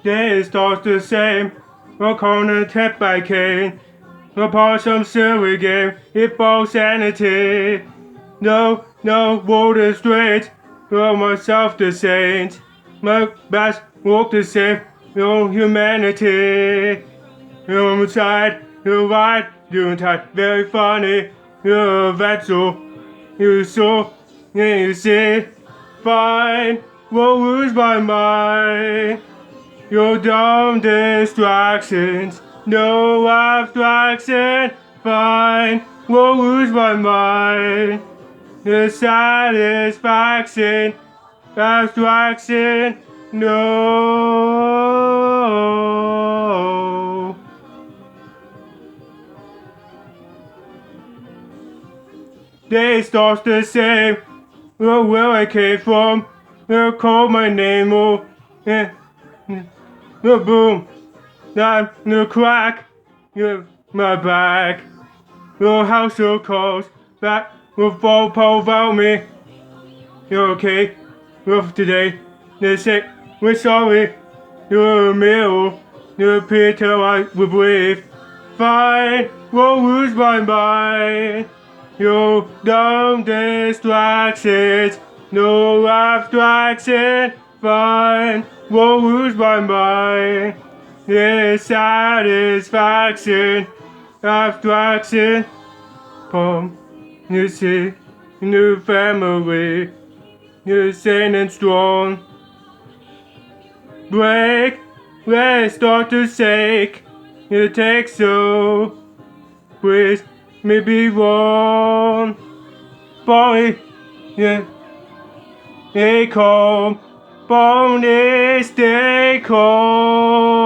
They start the same. A corner kept by Cain. Upon some silly game, it falls sanity. No, water straight. Oh, myself the saint. My best walk the same. No humanity. You're side, you're right, you're tight, very funny. You're a vessel. You saw, and you see. Fine, won't lose my mind. Your dumb distractions, no abstraction. Fine, won't lose my mind. The satisfaction, abstraction, no. They start the same. Where I came from, they call my name. Oh, the boom, I'm the crack. You're my back. Your house so close, that will fall about me. You're okay. Rough today. They're sick. We're sorry. You're a meal. You appear till I will breathe. Fine. Won't lose my mind. Your dumb distractions. No abstraction. Fine. Won't lose my mind. This satisfaction. Abstraction. Come. You see. New family. You're sane and strong. Break, let's start to shake. You take so, please, me be wrong. Boy, yeah, stay calm. Bonnie, stay calm.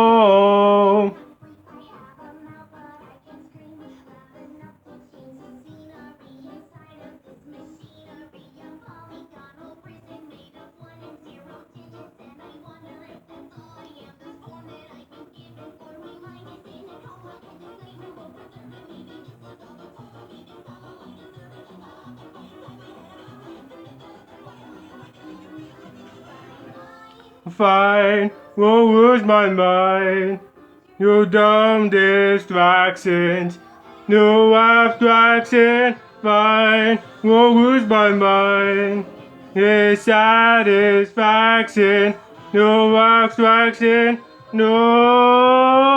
Fine, won't lose my mind. Your dumb distractions. No abstraction. Fine, won't lose my mind. It's satisfaction. No abstraction. No.